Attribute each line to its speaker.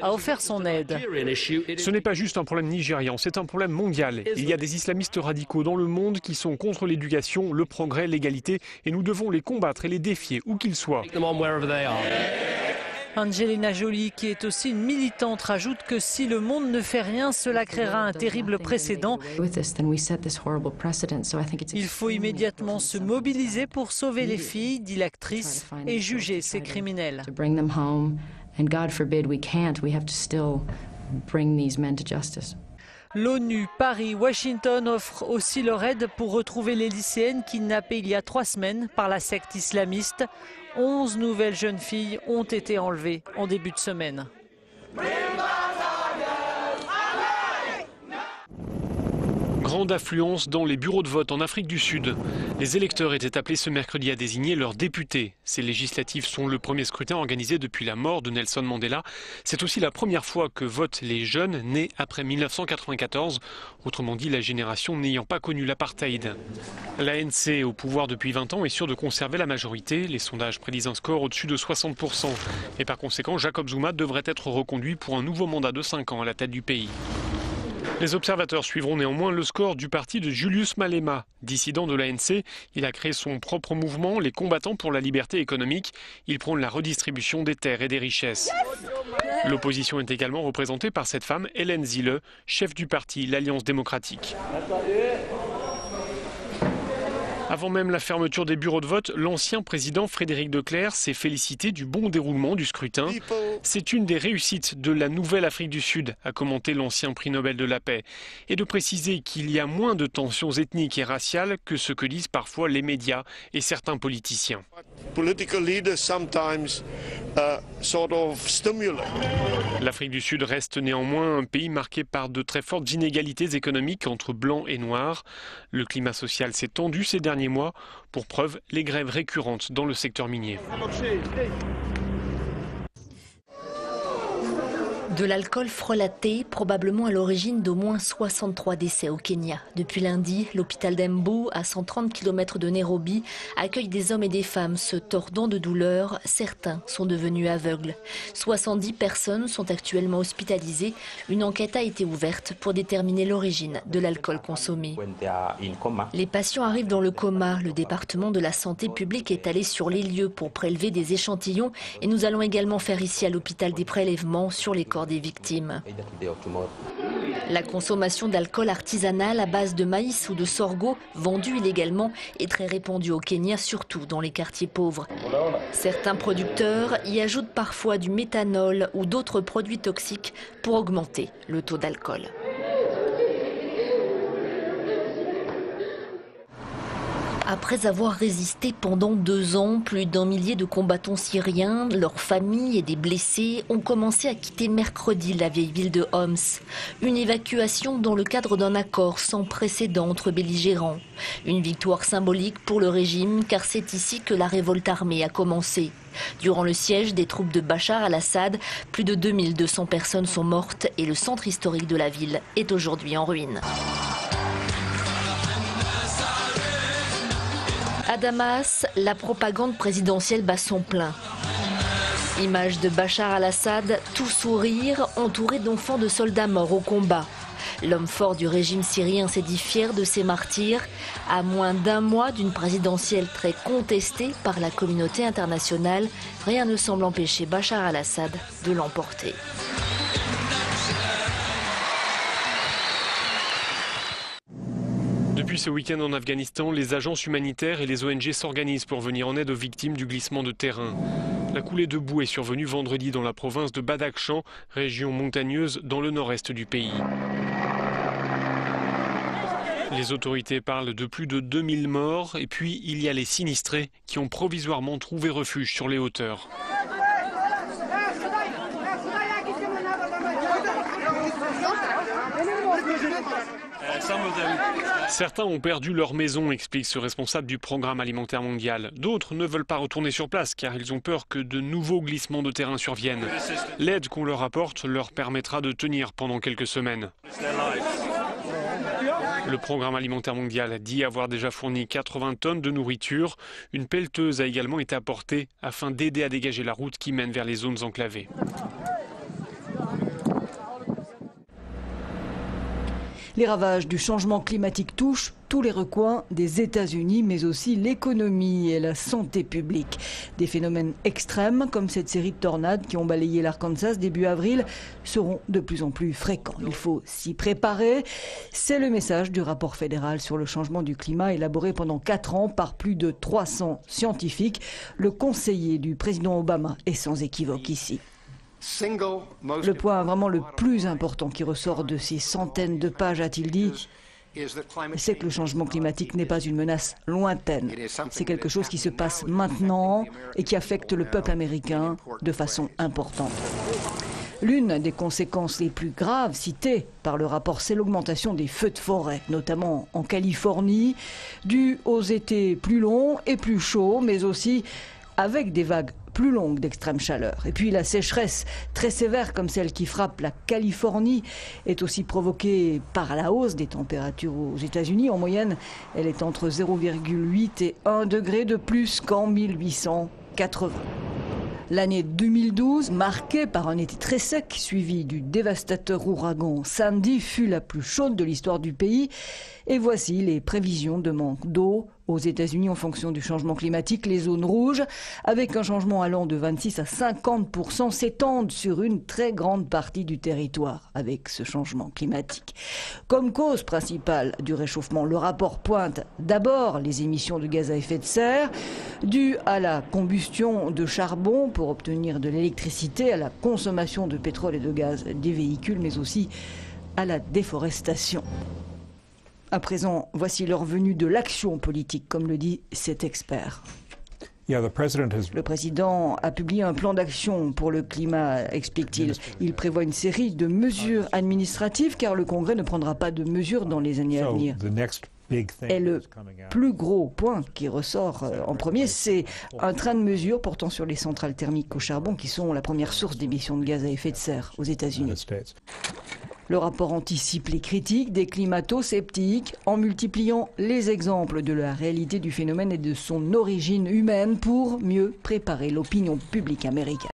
Speaker 1: a offert son aide.
Speaker 2: Ce n'est pas juste un problème nigérian, c'est un problème mondial. Il y a des islamistes radicaux dans le monde qui sont contre l'éducation, le progrès, l'égalité, et nous devons les combattre et les défier, où qu'ils soient.
Speaker 1: Angelina Jolie, qui est aussi une militante, rajoute que si le monde ne fait rien, cela créera un terrible précédent. Il faut immédiatement se mobiliser pour sauver les filles, dit l'actrice, et juger ces criminels. L'ONU, Paris, Washington offrent aussi leur aide pour retrouver les lycéennes kidnappées il y a 3 semaines par la secte islamiste. 11 nouvelles jeunes filles ont été enlevées en début de semaine.
Speaker 2: Grande affluence dans les bureaux de vote en Afrique du Sud. Les électeurs étaient appelés ce mercredi à désigner leurs députés. Ces législatives sont le premier scrutin organisé depuis la mort de Nelson Mandela. C'est aussi la première fois que votent les jeunes nés après 1994, autrement dit la génération n'ayant pas connu l'apartheid. L'ANC, au pouvoir depuis 20 ans, est sûre de conserver la majorité. Les sondages prédisent un score au-dessus de 60%. Et par conséquent, Jacob Zuma devrait être reconduit pour un nouveau mandat de 5 ans à la tête du pays. Les observateurs suivront néanmoins le score du parti de Julius Malema. Dissident de l'ANC, il a créé son propre mouvement, les combattants pour la liberté économique. Il prône la redistribution des terres et des richesses. L'opposition est également représentée par cette femme, Hélène Zille, chef du parti l'Alliance démocratique. Avant même la fermeture des bureaux de vote, l'ancien président Frédéric de Clercq s'est félicité du bon déroulement du scrutin. C'est une des réussites de la nouvelle Afrique du Sud, a commenté l'ancien prix Nobel de la paix, et de préciser qu'il y a moins de tensions ethniques et raciales que ce que disent parfois les médias et certains politiciens. L'Afrique du Sud reste néanmoins un pays marqué par de très fortes inégalités économiques entre blancs et noirs. Le climat social s'est tendu ces derniers mois, pour preuve les grèves récurrentes dans le secteur minier.
Speaker 3: De l'alcool frelaté, probablement à l'origine d'au moins 63 décès au Kenya. Depuis lundi, l'hôpital d'Embu, à 130 km de Nairobi, accueille des hommes et des femmes se tordant de douleur. Certains sont devenus aveugles. 70 personnes sont actuellement hospitalisées. Une enquête a été ouverte pour déterminer l'origine de l'alcool consommé. Les patients arrivent dans le coma. Le département de la santé publique est allé sur les lieux pour prélever des échantillons. Et nous allons également faire ici à l'hôpital des prélèvements sur les corps des victimes. La consommation d'alcool artisanal à base de maïs ou de sorgho, vendu illégalement, est très répandue au Kenya, surtout dans les quartiers pauvres. Certains producteurs y ajoutent parfois du méthanol ou d'autres produits toxiques pour augmenter le taux d'alcool. Après avoir résisté pendant 2 ans, plus d'1 millier de combattants syriens, leurs familles et des blessés ont commencé à quitter mercredi la vieille ville de Homs. Une évacuation dans le cadre d'un accord sans précédent entre belligérants. Une victoire symbolique pour le régime, car c'est ici que la révolte armée a commencé. Durant le siège des troupes de Bachar al-Assad, plus de 2200 personnes sont mortes et le centre historique de la ville est aujourd'hui en ruine. À Damas, la propagande présidentielle bat son plein. Image de Bachar al-Assad, tout sourire, entouré d'enfants de soldats morts au combat. L'homme fort du régime syrien s'est dit fier de ses martyrs. À moins d'1 mois d'une présidentielle très contestée par la communauté internationale, rien ne semble empêcher Bachar al-Assad de l'emporter.
Speaker 2: Depuis ce week-end en Afghanistan, les agences humanitaires et les ONG s'organisent pour venir en aide aux victimes du glissement de terrain. La coulée de boue est survenue vendredi dans la province de Badakhshan, région montagneuse dans le nord-est du pays. Les autorités parlent de plus de 2000 morts et puis il y a les sinistrés qui ont provisoirement trouvé refuge sur les hauteurs. Certains ont perdu leur maison, explique ce responsable du programme alimentaire mondial. D'autres ne veulent pas retourner sur place car ils ont peur que de nouveaux glissements de terrain surviennent. L'aide qu'on leur apporte leur permettra de tenir pendant quelques semaines. Le programme alimentaire mondial dit avoir déjà fourni 80 tonnes de nourriture. Une pelleteuse a également été apportée afin d'aider à dégager la route qui mène vers les zones enclavées.
Speaker 4: Les ravages du changement climatique touchent tous les recoins des États-Unis, mais aussi l'économie et la santé publique. Des phénomènes extrêmes, comme cette série de tornades qui ont balayé l'Arkansas début avril, seront de plus en plus fréquents. Il faut s'y préparer. C'est le message du rapport fédéral sur le changement du climat élaboré pendant 4 ans par plus de 300 scientifiques. Le conseiller du président Obama est sans équivoque ici. Le point vraiment le plus important qui ressort de ces centaines de pages, a-t-il dit, c'est que le changement climatique n'est pas une menace lointaine. C'est quelque chose qui se passe maintenant et qui affecte le peuple américain de façon importante. L'une des conséquences les plus graves citées par le rapport, c'est l'augmentation des feux de forêt, notamment en Californie, due aux étés plus longs et plus chauds, mais aussi avec des vagues plus longue d'extrême chaleur. Et puis la sécheresse très sévère comme celle qui frappe la Californie est aussi provoquée par la hausse des températures aux États-Unis. En moyenne, elle est entre 0,8 et 1 degré de plus qu'en 1880. L'année 2012, marquée par un été très sec suivi du dévastateur ouragan Sandy, fut la plus chaude de l'histoire du pays. Et voici les prévisions de manque d'eau aux États-Unis en fonction du changement climatique. Les zones rouges, avec un changement allant de 26 à 50%, s'étendent sur une très grande partie du territoire avec ce changement climatique. Comme cause principale du réchauffement, le rapport pointe d'abord les émissions de gaz à effet de serre dues à la combustion de charbon pour obtenir de l'électricité, à la consommation de pétrole et de gaz des véhicules, mais aussi à la déforestation. À présent, voici leur venue de l'action politique, comme le dit cet expert. Le président a publié un plan d'action pour le climat, explique-t-il. Il prévoit une série de mesures administratives car le Congrès ne prendra pas de mesures dans les années à venir. Et le plus gros point qui ressort en premier, c'est un train de mesures portant sur les centrales thermiques au charbon qui sont la première source d'émissions de gaz à effet de serre aux États-Unis. Le rapport anticipe les critiques des climato-sceptiques en multipliant les exemples de la réalité du phénomène et de son origine humaine pour mieux préparer l'opinion publique américaine.